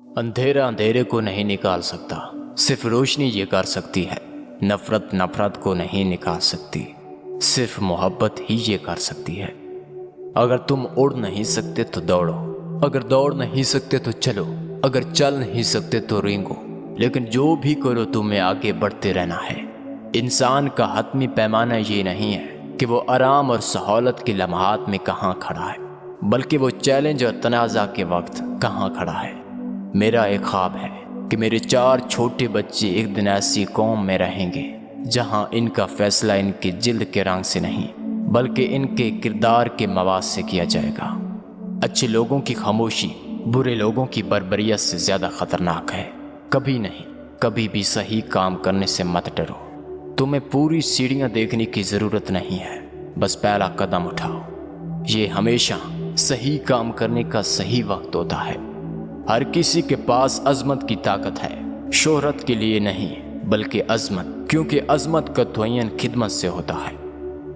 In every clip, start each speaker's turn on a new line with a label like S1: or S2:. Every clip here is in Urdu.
S1: اندھیرا اندھیرے کو نہیں نکال سکتا، صرف روشنی یہ کر سکتی ہے۔ نفرت نفرت کو نہیں نکال سکتی، صرف محبت ہی یہ کر سکتی ہے۔ اگر تم اڑ نہیں سکتے تو دوڑو، اگر دوڑ نہیں سکتے تو چلو، اگر چل نہیں سکتے تو رینگو، لیکن جو بھی کرو تمہیں آگے بڑھتے رہنا ہے۔ انسان کا حتمی پیمانہ یہ نہیں ہے کہ وہ آرام اور سہولت کے لمحات میں کہاں کھڑا ہے، بلکہ وہ چیلنج اور تنازع کے وقت کہاں کھڑا ہے۔ میرا ایک خواب ہے کہ میرے 4 چھوٹے بچے ایک دن ایسی قوم میں رہیں گے جہاں ان کا فیصلہ ان کے جلد کے رنگ سے نہیں بلکہ ان کے کردار کے مواد سے کیا جائے گا۔ اچھے لوگوں کی خاموشی برے لوگوں کی بربریت سے زیادہ خطرناک ہے۔ کبھی نہیں، کبھی بھی صحیح کام کرنے سے مت ڈرو۔ تمہیں پوری سیڑھیاں دیکھنے کی ضرورت نہیں ہے، بس پہلا قدم اٹھاؤ۔ یہ ہمیشہ صحیح کام کرنے کا صحیح وقت ہوتا ہے۔ ہر کسی کے پاس عظمت کی طاقت ہے، شہرت کے لیے نہیں بلکہ عظمت، کیونکہ عظمت کا تعین خدمت سے ہوتا ہے۔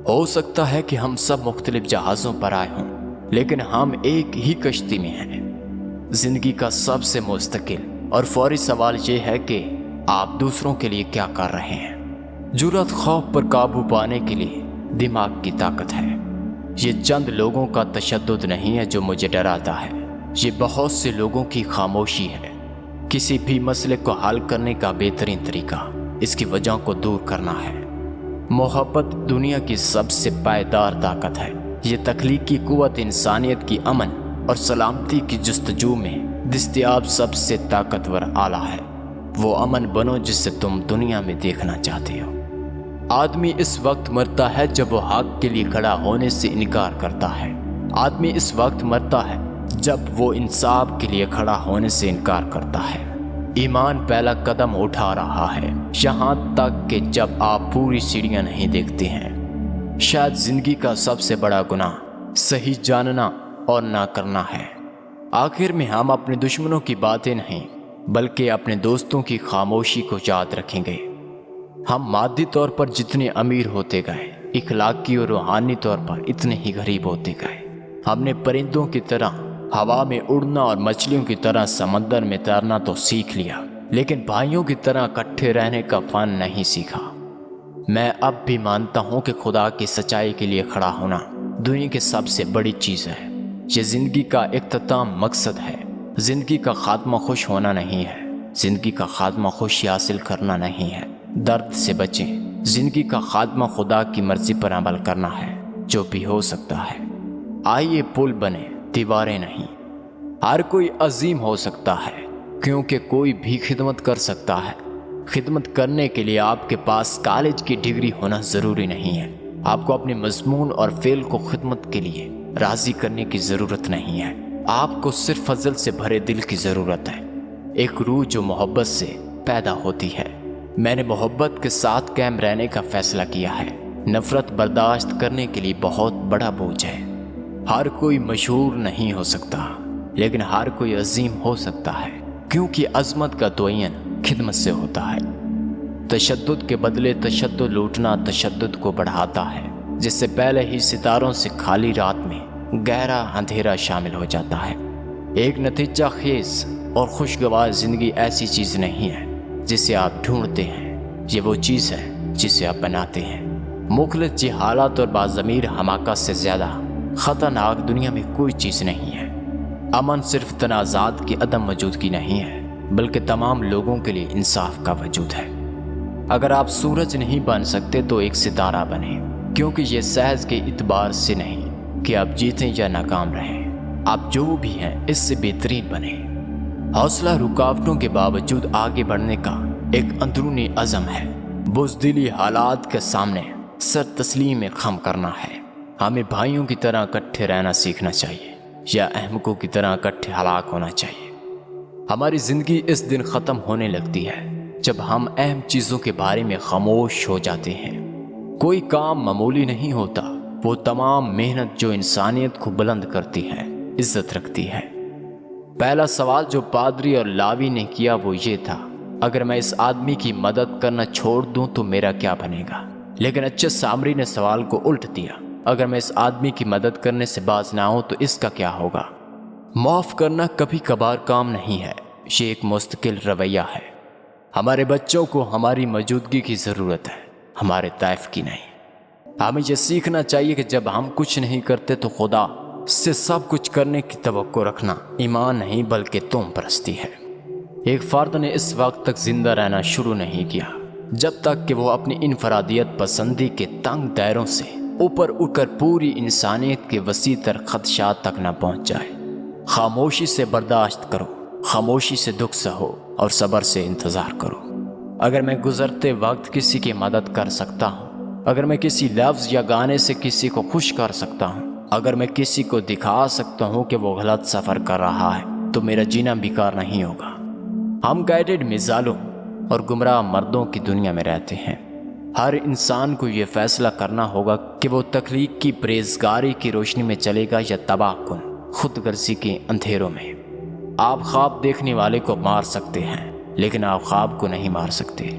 S1: ہو سکتا ہے کہ ہم سب مختلف جہازوں پر آئے ہوں، لیکن ہم ایک ہی کشتی میں ہیں۔ زندگی کا سب سے مستقل اور فوری سوال یہ ہے کہ آپ دوسروں کے لیے کیا کر رہے ہیں۔ جرأت خوف پر قابو پانے کے لیے دماغ کی طاقت ہے۔ یہ چند لوگوں کا تشدد نہیں ہے جو مجھے ڈراتا ہے، یہ بہت سے لوگوں کی خاموشی ہے۔ کسی بھی مسئلے کو حل کرنے کا بہترین طریقہ اس کی وجہ کو دور کرنا ہے۔ محبت دنیا کی سب سے پائیدار طاقت ہے۔ یہ تخلیقی قوت انسانیت کی امن اور سلامتی کی جستجو میں دستیاب سب سے طاقتور آلہ ہے۔ وہ امن بنو جسے تم دنیا میں دیکھنا چاہتے ہو۔ آدمی اس وقت مرتا ہے جب وہ حق کے لیے کھڑا ہونے سے انکار کرتا ہے۔ آدمی اس وقت مرتا ہے جب وہ انصاف کے لیے کھڑا ہونے سے انکار کرتا ہے۔ ایمان پہلا قدم اٹھا رہا ہے، یہاں تک کہ جب آپ پوری سیڑھیاں نہیں دیکھتے ہیں۔ شاید زندگی کا سب سے بڑا گناہ صحیح جاننا اور نہ کرنا ہے۔ آخر میں ہم اپنے دشمنوں کی باتیں نہیں بلکہ اپنے دوستوں کی خاموشی کو یاد رکھیں گے۔ ہم مادی طور پر جتنے امیر ہوتے گئے، اخلاقی اور روحانی طور پر اتنے ہی غریب ہوتے گئے۔ ہم نے پرندوں کی طرح ہوا میں اڑنا اور مچھلیوں کی طرح سمندر میں تیرنا تو سیکھ لیا، لیکن بھائیوں کی طرح اکٹھے رہنے کا فن نہیں سیکھا۔ میں اب بھی مانتا ہوں کہ خدا کی سچائی کے لیے کھڑا ہونا دنیا کی سب سے بڑی چیز ہے۔ یہ زندگی کا اختتام مقصد ہے۔ زندگی کا خاتمہ خوش ہونا نہیں ہے، زندگی کا خاتمہ خوشی حاصل کرنا نہیں ہے۔ درد سے بچیں۔ زندگی کا خاتمہ خدا کی مرضی پر عمل کرنا ہے، جو بھی ہو سکتا ہے۔ آئیے پل بنے، دیواریں نہیں۔ ہر کوئی عظیم ہو سکتا ہے کیونکہ کوئی بھی خدمت کر سکتا ہے۔ خدمت کرنے کے لیے آپ کے پاس کالج کی ڈگری ہونا ضروری نہیں ہے۔ آپ کو اپنے مضمون اور فعل کو خدمت کے لیے راضی کرنے کی ضرورت نہیں ہے۔ آپ کو صرف فضل سے بھرے دل کی ضرورت ہے، ایک روح جو محبت سے پیدا ہوتی ہے۔ میں نے محبت کے ساتھ قائم رہنے کا فیصلہ کیا ہے۔ نفرت برداشت کرنے کے لیے بہت بڑا بوجھ ہے۔ ہر کوئی مشہور نہیں ہو سکتا، لیکن ہر کوئی عظیم ہو سکتا ہے، کیونکہ عظمت کا تعین خدمت سے ہوتا ہے۔ تشدد کے بدلے تشدد لوٹنا تشدد کو بڑھاتا ہے، جس سے پہلے ہی ستاروں سے خالی رات میں گہرا اندھیرا شامل ہو جاتا ہے۔ ایک نتیجہ خیز اور خوشگوار زندگی ایسی چیز نہیں ہے جسے آپ ڈھونڈتے ہیں، یہ وہ چیز ہے جسے آپ بناتے ہیں۔ مخلص جہالت اور باضمیر حماقت سے زیادہ خطرناک دنیا میں کوئی چیز نہیں ہے۔ امن صرف تنازعات کی عدم موجودگی نہیں ہے، بلکہ تمام لوگوں کے لیے انصاف کا وجود ہے۔ اگر آپ سورج نہیں بن سکتے تو ایک ستارہ بنیں، کیونکہ یہ محض کے اعتبار سے نہیں کہ آپ جیتیں یا ناکام رہیں، آپ جو بھی ہیں اس سے بہترین بنیں۔ حوصلہ رکاوٹوں کے باوجود آگے بڑھنے کا ایک اندرونی عزم ہے۔ بزدلی حالات کے سامنے سر تسلیم خم کرنا ہے۔ ہمیں بھائیوں کی طرح اکٹھے رہنا سیکھنا چاہیے یا احمقوں کی طرح اکٹھے ہلاک ہونا چاہیے۔ ہماری زندگی اس دن ختم ہونے لگتی ہے جب ہم اہم چیزوں کے بارے میں خاموش ہو جاتے ہیں۔ کوئی کام معمولی نہیں ہوتا، وہ تمام محنت جو انسانیت کو بلند کرتی ہے، عزت رکھتی ہے۔ پہلا سوال جو پادری اور لاوی نے کیا وہ یہ تھا، اگر میں اس آدمی کی مدد کرنا چھوڑ دوں تو میرا کیا بنے گا؟ لیکن اچھے سامری نے سوال کو الٹ دیا، اگر میں اس آدمی کی مدد کرنے سے باز نہ ہوں تو اس کا کیا ہوگا؟ معاف کرنا کبھی کبھار کام نہیں ہے، یہ ایک مستقل رویہ ہے۔ ہمارے بچوں کو ہماری موجودگی کی ضرورت ہے، ہمارے طائف کی نہیں۔ ہمیں یہ سیکھنا چاہیے کہ جب ہم کچھ نہیں کرتے تو خدا سے سب کچھ کرنے کی توقع رکھنا ایمان نہیں بلکہ توم پرستی ہے۔ ایک فرد نے اس وقت تک زندہ رہنا شروع نہیں کیا جب تک کہ وہ اپنی انفرادیت پسندی کے تنگ دائروں سے اوپر اٹھ کر پوری انسانیت کے وسیع تر خدشات تک نہ پہنچ جائے۔ خاموشی سے برداشت کرو، خاموشی سے دکھ سہو اور صبر سے انتظار کرو۔ اگر میں گزرتے وقت کسی کی مدد کر سکتا ہوں، اگر میں کسی لفظ یا گانے سے کسی کو خوش کر سکتا ہوں، اگر میں کسی کو دکھا سکتا ہوں کہ وہ غلط سفر کر رہا ہے، تو میرا جینا بیکار نہیں ہوگا۔ ہم گائیڈڈ مثالوں اور گمراہ مردوں کی دنیا میں رہتے ہیں۔ ہر انسان کو یہ فیصلہ کرنا ہوگا کہ وہ تخلیق کی پرہیزگاری کی روشنی میں چلے گا یا تباہ کن خود غرضی کے اندھیروں میں۔ آپ خواب دیکھنے والے کو مار سکتے ہیں، لیکن آپ خواب کو نہیں مار سکتے۔